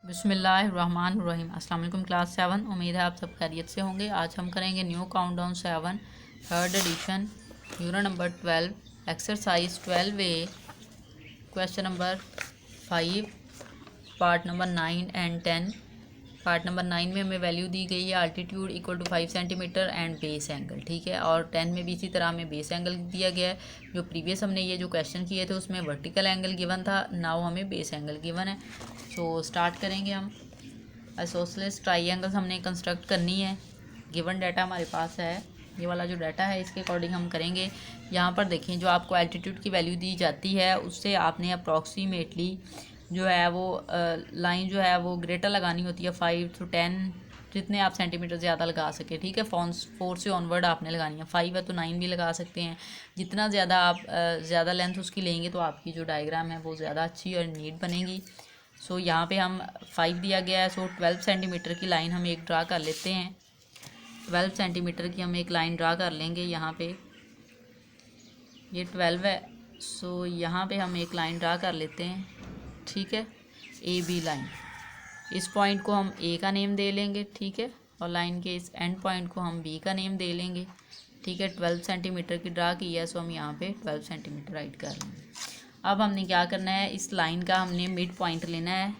बिस्मिल्लाहिर्रहमानिर्रहीम। अस्सलाम वालेकुम क्लास 7। उम्मीद है आप सब खैरियत से होंगे। आज हम करेंगे new countdown 7 third edition unit number 12 exercise 12A question number 5 part number 9 and 10। Part number 9 में हमें वैल्यू दी गई है altitude equal to 5 centimetre and base angle, ठीक है। और 10 में भी इसी तरह हमें बेस एंगल दिया गया है। जो प्रीवियस हमने ये जो क्वेश्चन किए थे उसमें वर्टिकल एंगल गिवन था, नाउ हमें बेस एंगल गिवन है। सो स्टार्ट करेंगे हम। आइसोसेलेस ट्राइंगल्स हमने कंस्ट्रक्ट करनी है। गिवन डाटा हमारे पास है, ये वाला जो डाटा है इसके अकॉर्डिंग हम करेंगे। यहाँ पर देखें, जो आपको एल्टीट्यूड की वैल्यू दी जाती है उससे आपने अप्रॉक्सीमेटली जो है वो लाइन जो है वो ग्रेटर लगानी होती है 5 to 10, जितने आप सेंटीमीटर ज़्यादा लगा सके, ठीक है। 4 से ऑनवर्ड आपने लगानी है। 5 है तो 9 भी लगा सकते हैं। जितना ज़्यादा आप ज़्यादा लेंथ उसकी लेंगे तो आपकी जो डायग्राम है वो ज़्यादा अच्छी और नीट बनेगी। सो यहाँ पे हम 5 दिया गया है। सो 12 सेंटीमीटर की लाइन हम एक ड्रा कर लेते हैं। 12 सेंटीमीटर की हम एक लाइन ड्रा कर लेंगे। यहाँ पे ये 12 है। सो यहाँ पे हम एक लाइन ड्रा कर लेते हैं, ठीक है, ए बी लाइन। इस पॉइंट को हम ए का नेम दे लेंगे, ठीक है, और लाइन के इस एंड पॉइंट को हम बी का नेम दे लेंगे, ठीक है। 12 सेंटीमीटर की ड्रा की है, सो हम यहाँ पे 12 सेंटीमीटर राइट कर लेंगे। अब हमने क्या करना है, इस लाइन का हमने मिड पॉइंट लेना है।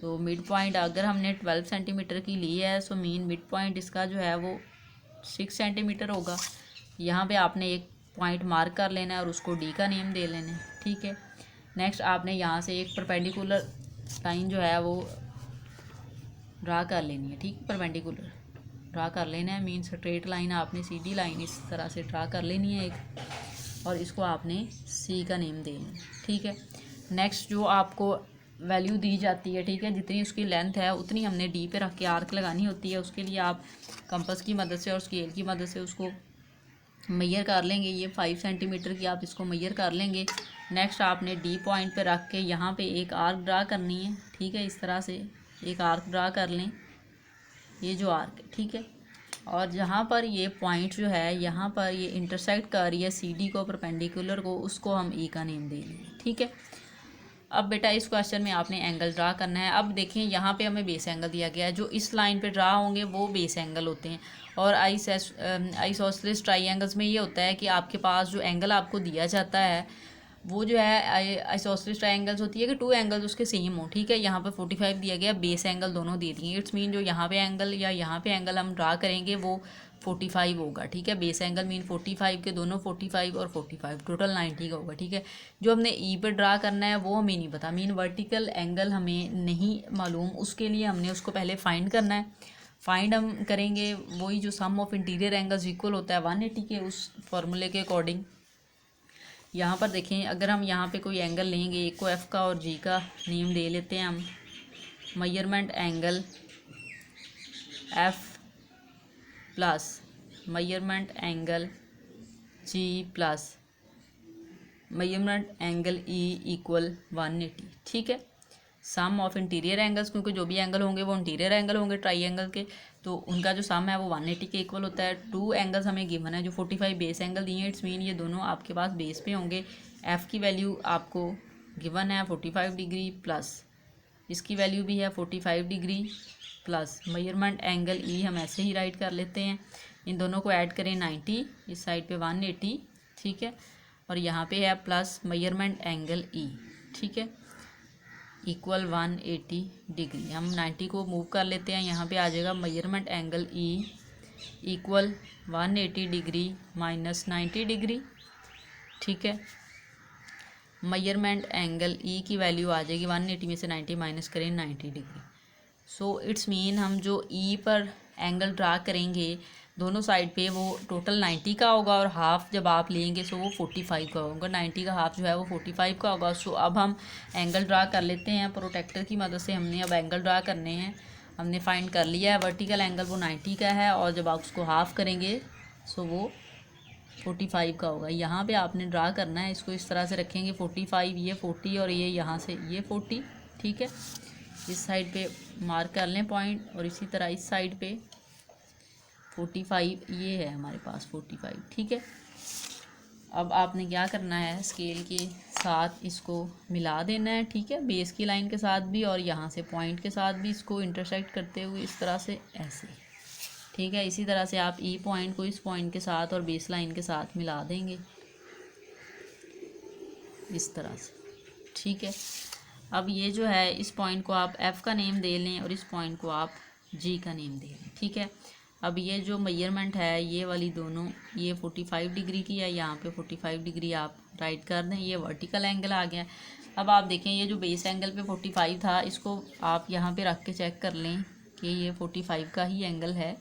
तो मिड पॉइंट अगर हमने 12 सेंटीमीटर की ली है सो मीन मिड पॉइंट इसका जो है वो 6 सेंटीमीटर होगा। यहाँ पे आपने एक पॉइंट मार्क कर लेना है और उसको डी का नेम दे लेना है, ठीक है। नेक्स्ट आपने यहाँ से एक परपेंडिकुलर लाइन जो है वो ड्रा कर लेनी है, ठीक है। परपेंडिकुलर ड्रा कर लेना है, मीन स्ट्रेट लाइन आपने सीधी लाइन इस तरह से ड्रा कर लेनी है एक, और इसको आपने सी का नेम देना है, ठीक है। नेक्स्ट जो आपको वैल्यू दी जाती है, ठीक है, जितनी उसकी लेंथ है उतनी हमने डी पे रख के आर्क लगानी होती है। उसके लिए आप कंपास की मदद से और स्केल की मदद से उसको मैयर कर लेंगे। ये 5 सेंटीमीटर की आप इसको मैयर कर लेंगे। नेक्स्ट आपने डी पॉइंट पे रख के यहाँ पे एक आर्क ड्रा करनी है, ठीक है। इस तरह से एक आर्क ड्रा कर लें, ये जो आर्क है, ठीक है। और जहाँ पर ये पॉइंट जो है यहाँ पर ये इंटरसेक्ट कर रही है सी डी को, परपेंडिकुलर को, उसको हम ई का नेम दे लेंगे, ठीक है। अब बेटा इस क्वेश्चन में आपने एंगल ड्रा करना है। अब देखें यहाँ पे हमें बेस एंगल दिया गया है, जो इस लाइन पे ड्रा होंगे वो बेस एंगल होते हैं। और आइसोसेलेस ट्राइंगल्स में ये होता है कि आपके पास जो एंगल आपको दिया जाता है वो जो है आइसोसेलेस ट्राइंगल्स होती है कि 2 एंगल्स उसके सेम हो, ठीक है। यहाँ पे 45 दिया गया, बेस एंगल दोनों दे दिए। इट्स मीन जो यहाँ पे एंगल या यहाँ पे एंगल हम ड्रा करेंगे वो 45 होगा, ठीक है। बेस एंगल मीन 45 के दोनों 45 और 45 टोटल 90 का होगा, ठीक है। जो हमने ई पे ड्रा करना है वो हमें नहीं पता, मीन वर्टिकल एंगल हमें नहीं मालूम। उसके लिए हमने उसको पहले फाइंड करना है। फाइंड हम करेंगे वही जो सम ऑफ इंटीरियर एंगल्स इक्वल होता है 180 के उस फॉर्मूले के अकॉर्डिंग। यहाँ पर देखें, अगर हम यहाँ पे कोई एंगल लेंगे, एक को एफ़ का और जी का नेम दे लेते हैं हम। Measurement angle F plus measurement angle G plus measurement angle E equal 180, ठीक है। सम ऑफ इंटीरियर एंगल्स, क्योंकि जो भी एंगल होंगे वो इंटीरियर एंगल होंगे ट्राइंगल के, तो उनका जो सम है वो 180 के इक्वल होता है। 2 एंगल्स हमें गिवन है जो 45 बेस एंगल दिए हैं। इट्स मीन ये दोनों आपके पास बेस पे होंगे। एफ़ की वैल्यू आपको गिवन है 45 डिग्री प्लस इसकी वैल्यू भी है 45 degree plus measurement angle E हम ऐसे ही राइट कर लेते हैं। इन दोनों को ऐड करें 90, इस साइड पे 180, ठीक है। और यहाँ पे है प्लस मेजरमेंट एंगल ई, ठीक है, इक्वल 180 डिग्री। हम 90 को मूव कर लेते हैं, यहाँ पे आ जाएगा measurement angle E equal 180 degree minus 90 degree, ठीक है। मेजरमेंट एंगल ई की वैल्यू आ जाएगी 180 में से 90 माइनस करें 90 डिग्री। सो इट्स मीन हम जो ई पर एंगल ड्रा करेंगे दोनों साइड पे वो टोटल 90 का होगा, और हाफ जब आप लेंगे सो वो 45 का होगा। 90 का हाफ जो है वो 45 का होगा। सो अब हम एंगल ड्रा कर लेते हैं। प्रोटेक्टर की मदद से हमने अब एंगल ड्रा करने हैं। हमने फाइंड कर लिया है वर्टिकल एंगल वो 90 का है, और जब आप उसको हाफ करेंगे सो वो 45 का होगा। यहाँ पे आपने ड्रा करना है, इसको इस तरह से रखेंगे 45, ये 40 और ये यहाँ से ये 40, ठीक है। इस साइड पे मार्क कर लें पॉइंट, और इसी तरह इस साइड पे 45 ये है हमारे पास 45, ठीक है। अब आपने क्या करना है, स्केल के साथ इसको मिला देना है, ठीक है, बेस की लाइन के साथ भी और यहाँ से पॉइंट के साथ भी इसको इंटरसेक्ट करते हुए इस तरह से ऐसे, ठीक है। इसी तरह से आप ई पॉइंट को इस पॉइंट के साथ और बेस लाइन के साथ मिला देंगे इस तरह से, ठीक है। अब ये जो है इस पॉइंट को आप एफ़ का नेम दे लें और इस पॉइंट को आप जी का नेम दे लें, ठीक है। अब ये जो मेजरमेंट है ये वाली दोनों, ये 45 डिग्री की है, यहाँ पे 45 डिग्री आप राइट कर दें, ये वर्टिकल एंगल आ गया। अब आप देखें ये जो बेस एंगल पे 45 था, इसको आप यहाँ पे रख के चेक कर लें कि ये 45 का ही एंगल है,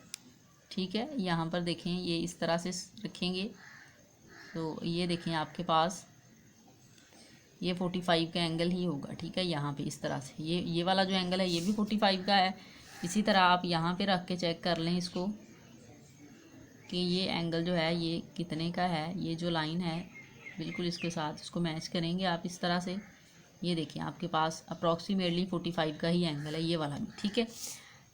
ठीक है। यहाँ पर देखें ये इस तरह से रखेंगे तो ये देखें आपके पास ये 45 का एंगल ही होगा, ठीक है। यहाँ पे इस तरह से ये वाला जो एंगल है ये भी 45 का है। इसी तरह आप यहाँ पे रख के चेक कर लें इसको कि ये एंगल जो है ये कितने का है। ये जो लाइन है बिल्कुल इसके साथ इसको मैच करेंगे आप इस तरह से, ये देखिए आपके पास अप्रॉक्सीमेटली 45 का ही एंगल है ये वाला भी, ठीक है।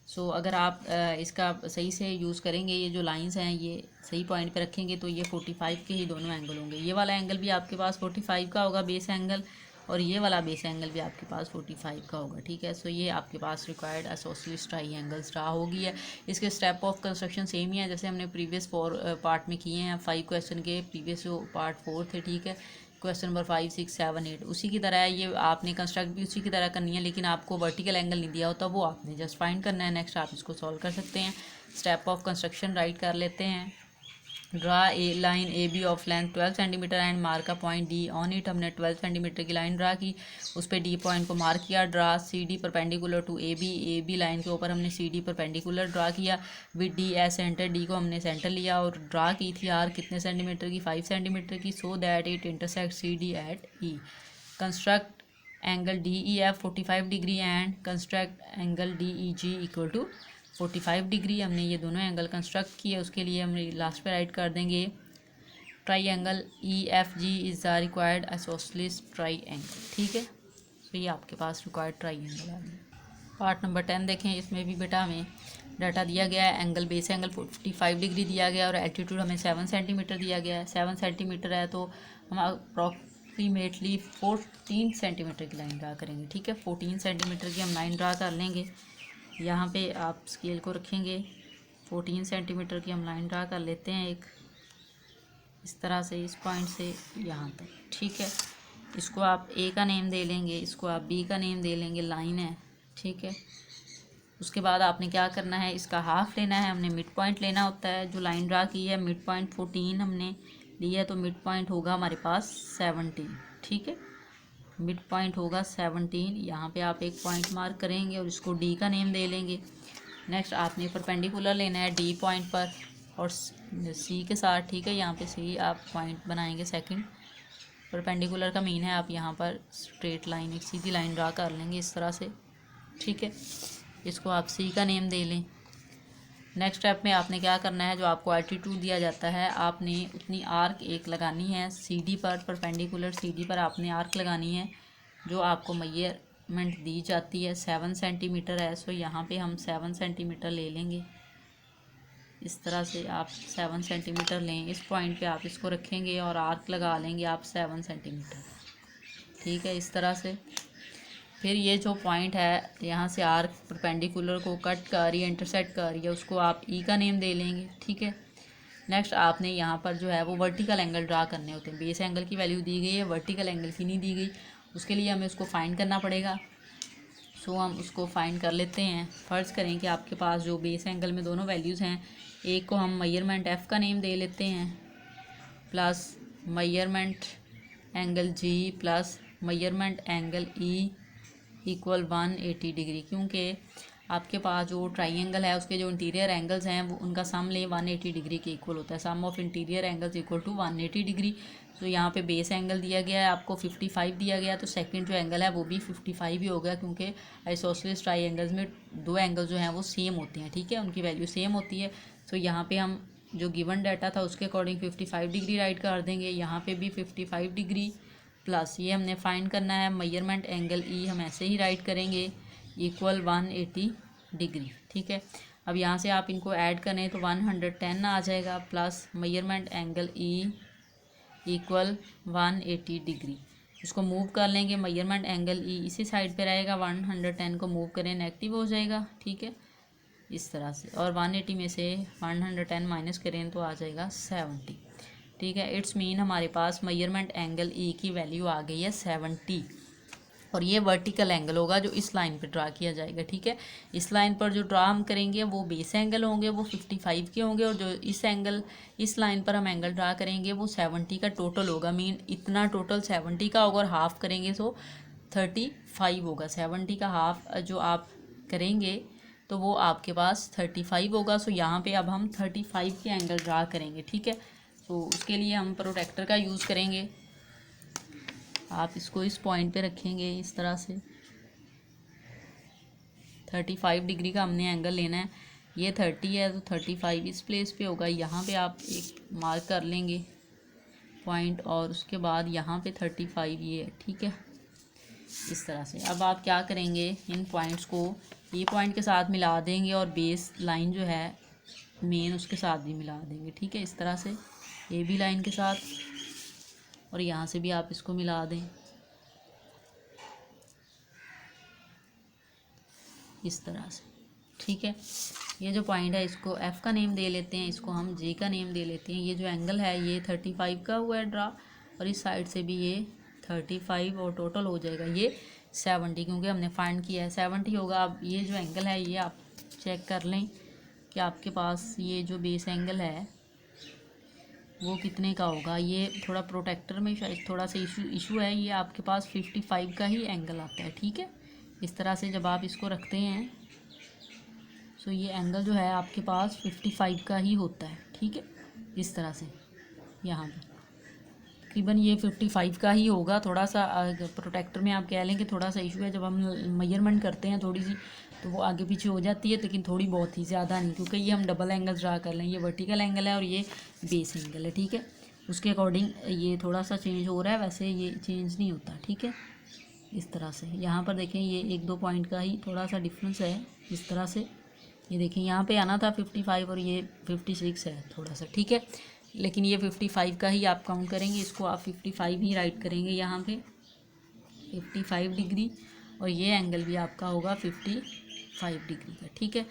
सो अगर आप इसका सही से यूज़ करेंगे, ये जो लाइंस हैं ये सही पॉइंट पे रखेंगे तो ये 45 के ही दोनों एंगल होंगे। ये वाला एंगल भी आपके पास 45 का होगा बेस एंगल, और ये वाला बेस एंगल भी आपके पास 45 का होगा, ठीक है। सो ये आपके पास रिक्वायर्ड आइसोसेलेस ट्राइंगल्स ड्रा हो गई है। इसके स्टेप ऑफ कंस्ट्रक्शन सेम ही है जैसे हमने प्रीवियस 4 पार्ट में किए हैं। 5 क्वेश्चन के प्रीवियस जो पार्ट 4 थे, ठीक है, क्वेश्चन नंबर 5, 6, 7, 8 उसी की तरह है। ये आपने कंस्ट्रक्ट भी उसी की तरह करनी है, लेकिन आपको वर्टिकल एंगल नहीं दिया होता, वो आपने जस्ट फाइंड करना है। नेक्स्ट आप इसको सॉल्व कर सकते हैं। स्टेप ऑफ कंस्ट्रक्शन राइट कर लेते हैं। Draw a line A B of length 12 centimetre and mark a point D on it. हमने 12 सेंटीमीटर की लाइन ड्रा की, उस पर डी पॉइंट को मार्क किया। Draw C D perpendicular to A B line के ऊपर हमने सी डी परपेंडिकुलर ड्रा किया with D as centre. D को हमने सेंटर लिया और ड्रा की थी आर कितने सेंटीमीटर की, 5 सेंटीमीटर की, so that it intersect C D at E. Construct angle D E F 45 degree and construct angle D E G equal to 45 degree. हमने ये दोनों एंगल कंस्ट्रक्ट किए, उसके लिए हम लास्ट पे राइट कर देंगे try angle E F G is the required isosceles try angle, ठीक है। तो ये आपके पास रिक्वायर्ड ट्राई एंगल आ गया। पार्ट नंबर 10 देखें, इसमें भी बेटा हमें डाटा दिया गया है। एंगल बेस एंगल 45 डिग्री दिया गया और एल्टीट्यूड हमें 7 सेंटीमीटर दिया गया है। 7 सेंटीमीटर है तो हम अप्रॉक्सीमेटली 14 सेंटीमीटर की लाइन ड्रा करेंगे, ठीक है। 14 सेंटीमीटर की हम लाइन ड्रा कर लेंगे। यहाँ पे आप स्केल को रखेंगे, 14 सेंटीमीटर की हम लाइन ड्रा कर लेते हैं एक इस तरह से, इस पॉइंट से यहाँ तक, ठीक है। इसको आप ए का नेम दे लेंगे, इसको आप बी का नेम दे लेंगे, लाइन है, ठीक है। उसके बाद आपने क्या करना है, इसका हाफ लेना है, हमने मिड पॉइंट लेना होता है। जो लाइन ड्रा की है मिड पॉइंट 14 हमने लिया, तो मिड पॉइंट होगा हमारे पास 17, ठीक है। मिड पॉइंट होगा 17। यहाँ पे आप एक पॉइंट मार्क करेंगे और इसको डी का नेम दे लेंगे। नेक्स्ट आपने परपेंडिकुलर लेना है डी पॉइंट पर और सी के साथ, ठीक है। यहाँ पे सी आप पॉइंट बनाएंगे सेकंड। परपेंडिकुलर का मीन है आप यहाँ पर स्ट्रेट लाइन, एक सीधी लाइन ड्रा कर लेंगे इस तरह से, ठीक है। इसको आप सी का नेम दे लें। नेक्स्ट स्टेप में आपने क्या करना है, जो आपको एल्टीट्यूड दिया जाता है आपने उतनी आर्क एक लगानी है सी डी पर, परपेंडिकुलर सी डी पर आपने आर्क लगानी है जो आपको मेजरमेंट दी जाती है। 7 सेंटीमीटर है, सो यहाँ पे हम 7 सेंटीमीटर ले लेंगे। इस तरह से आप 7 सेंटीमीटर लें, इस पॉइंट पे आप इसको रखेंगे और आर्क लगा लेंगे आप 7 सेंटीमीटर, ठीक है, इस तरह से। फिर ये जो पॉइंट है यहाँ से आर्क परपेंडिकुलर को कट कर रही है, इंटरसेक्ट कर रही है, उसको आप ई का नेम दे लेंगे, ठीक है। नेक्स्ट आपने यहाँ पर जो है वो वर्टिकल एंगल ड्रा करने होते हैं। बेस एंगल की वैल्यू दी गई है, वर्टिकल एंगल की नहीं दी गई, उसके लिए हमें उसको फाइंड करना पड़ेगा। सो हम उसको फाइंड कर लेते हैं। फ़र्ज़ करें कि आपके पास जो बेस एंगल में दोनों वैल्यूज़ हैं, एक को हम मेजरमेंट एफ़ का नेम दे लेते हैं plus measurement angle G plus measurement angle E equal 180 degree, क्योंकि आपके पास जो ट्राइंगल है उसके जो इंटीरियर एंगल्स हैं वो उनका सम ले 180 डिग्री के इक्वल होता है। Sum of interior angles equal to 180 degree. तो यहाँ पे बेस एंगल दिया गया है आपको 55 दिया गया, तो सेकंड जो एंगल है वो भी 55 ही हो गया, क्योंकि आइसोसेलेस ट्राइंगल्स में दो एंगल जो हैं वो सेम होते हैं, ठीक है, उनकी वैल्यू सेम होती है। तो यहाँ पे हम जो गिवन डाटा था उसके अकॉर्डिंग 55 डिग्री राइट कर देंगे। यहाँ पे भी 55 डिग्री प्लस ये हमने फाइंड करना है मेजरमेंट एंगल ई, हम ऐसे ही राइट करेंगे इक्वल 180 डिग्री, ठीक है। अब यहाँ से आप इनको ऐड करें तो 110 आ जाएगा plus measurement angle E equal 180 degree. इसको मूव कर लेंगे, मेजरमेंट एंगल ई इसी साइड पे रहेगा, 110 को मूव करें नेगेटिव हो जाएगा, ठीक है, इस तरह से। और 180 में से 110 माइनस करें तो आ जाएगा 70, ठीक है। इट्स मीन हमारे पास मेजरमेंट एंगल ई की वैल्यू आ गई है 70, और ये वर्टिकल एंगल होगा जो इस लाइन पे ड्रा किया जाएगा, ठीक है। इस लाइन पर जो ड्रा हम करेंगे वो बेस एंगल होंगे, वो 55 के होंगे, और जो इस लाइन पर हम एंगल ड्रा करेंगे वो 70 का टोटल होगा। मीन इतना टोटल 70 का होगा, और हाफ करेंगे तो 35 होगा। 70 का हाफ जो आप करेंगे तो वो आपके पास 35 होगा। सो यहाँ पे अब हम 35 के एंगल ड्रा करेंगे, ठीक है। तो उसके लिए हम प्रोटेक्टर का यूज़ करेंगे। आप इसको इस पॉइंट पे रखेंगे इस तरह से। 35 डिग्री का हमने एंगल लेना है, ये 30 है तो 35 इस प्लेस पे होगा। यहाँ पे आप एक मार्क कर लेंगे पॉइंट, और उसके बाद यहाँ पे 35 ये है, ठीक है, इस तरह से। अब आप क्या करेंगे, इन पॉइंट्स को ये पॉइंट के साथ मिला देंगे, और बेस लाइन जो है मेन उसके साथ भी मिला देंगे, ठीक है, इस तरह से ए बी लाइन के साथ, और यहाँ से भी आप इसको मिला दें इस तरह से, ठीक है। ये जो पॉइंट है इसको एफ़ का नेम दे लेते हैं, इसको हम जे का नेम दे लेते हैं। ये जो एंगल है ये 35 का हुआ है ड्रा, और इस साइड से भी ये 35, और टोटल हो जाएगा ये 70, क्योंकि हमने फाइंड किया है 70 होगा। अब ये जो एंगल है ये आप चेक कर लें कि आपके पास ये जो बेस एंगल है वो कितने का होगा। ये थोड़ा प्रोटेक्टर में शायद थोड़ा सा इशू है, ये आपके पास 55 का ही एंगल आता है, ठीक है। इस तरह से जब आप इसको रखते हैं सो ये एंगल जो है आपके पास 55 का ही होता है, ठीक है, इस तरह से। यहाँ पर तकरीबन ये 55 का ही होगा। थोड़ा सा प्रोटेक्टर में आप कह लें कि थोड़ा सा इशू है, जब हम मेजरमेंट करते हैं थोड़ी सी तो वो आगे पीछे हो जाती है, लेकिन थोड़ी बहुत ही, ज़्यादा नहीं, क्योंकि ये हम डबल एंगल ड्रा कर लें। ये वर्टिकल एंगल है और ये बेस एंगल है, ठीक है। उसके अकॉर्डिंग ये थोड़ा सा चेंज हो रहा है, वैसे ये चेंज नहीं होता, ठीक है, इस तरह से। यहाँ पर देखें ये 1-2 पॉइंट का ही थोड़ा सा डिफरेंस है, इस तरह से। ये देखें यहाँ पे आना था 55 और ये 56 है थोड़ा सा, ठीक है, लेकिन ये 55 का ही आप काउंट करेंगे, इसको आप 55 ही राइट करेंगे यहाँ पे 55 डिग्री, और ये एंगल भी आपका होगा 55 डिग्री का, ठीक है।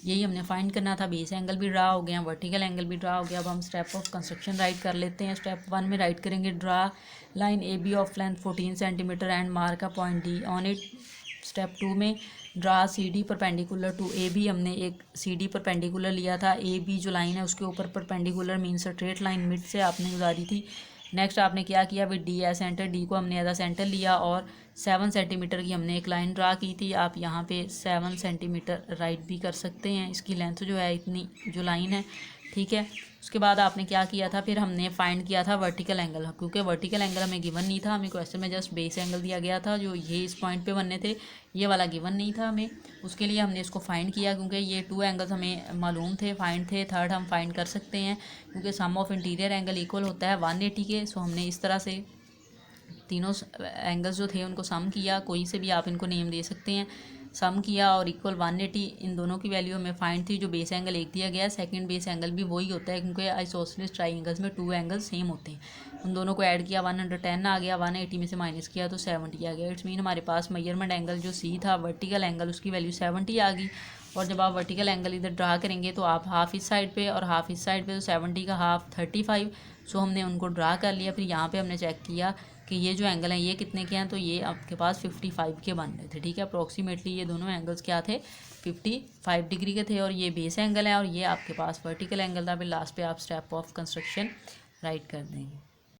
यही हमने फाइंड करना था। बेस एंगल भी ड्रा हो गया, वर्टिकल एंगल भी ड्रा हो गया। अब हम स्टेप ऑफ कंस्ट्रक्शन राइट कर लेते हैं। स्टेप 1 में राइट करेंगे, draw line A B of length 14 centimetre and mark a point D on it. Step 2 में draw C D perpendicular to A B, हमने एक सी डी परपेंडिकुलर लिया था, ए बी जो लाइन है उसके ऊपर perpendicular mean straight line mid से आपने गुजारी थी। नेक्स्ट आपने क्या किया, with D as centre, D को हमने एज अ सेंटर लिया और 7 सेंटीमीटर की हमने एक लाइन ड्रा की थी। आप यहाँ पे 7 सेंटीमीटर राइट भी कर सकते हैं, इसकी लेंथ जो है इतनी जो लाइन है, ठीक है। उसके बाद आपने क्या किया था, फिर हमने फाइंड किया था वर्टिकल एंगल, क्योंकि वर्टिकल एंगल हमें गिवन नहीं था, हमें क्वेश्चन में जस्ट बेस एंगल दिया गया था जो ये इस पॉइंट पे बनने थे, ये वाला गिवन नहीं था हमें। उसके लिए हमने इसको फाइंड किया, क्योंकि ये 2 एंगल्स हमें मालूम थे, फाइंड थे। थर्ड हम फाइंड कर सकते हैं क्योंकि सम ऑफ इंटीरियर एंगल इक्वल होता है 180 के। सो हमने इस तरह से तीनों एंगल्स जो थे उनको सम किया, कोई से भी आप इनको नेम दे सकते हैं, सम किया और इक्वल 180 इन दोनों की वैल्यू हमें फाइंड थी। जो बेस एंगल एक दिया गया है, सेकंड बेस एंगल भी वही होता है, क्योंकि आइसोसेलेस ट्राइंगल्स में 2 एंगल सेम होते हैं। उन दोनों को ऐड किया, 110 आ गया, 180 में से माइनस किया तो 70 आ गया। इट्स मीन हमारे पास मेजरमेंट एंगल जो सी था वर्टिकल एंगल, उसकी वैल्यू 70 आ गई। और जब आप वर्टिकल एंगल इधर ड्रा करेंगे तो आप हाफ इस साइड पे और हाफ इस साइड पे, तो 70 का हाफ 35। सो हमने उनको ड्रा कर लिया। फिर यहाँ पे हमने चेक किया कि ये जो एंगल हैं ये कितने के हैं, तो ये आपके पास 55 के बन रहे थे, ठीक है। अप्रॉक्सीमेटली ये दोनों एंगल्स क्या थे, 55 डिग्री के थे, और ये बेस एंगल है और ये आपके पास वर्टिकल एंगल था। फिर लास्ट पे आप स्टेप ऑफ कंस्ट्रक्शन राइट कर देंगे।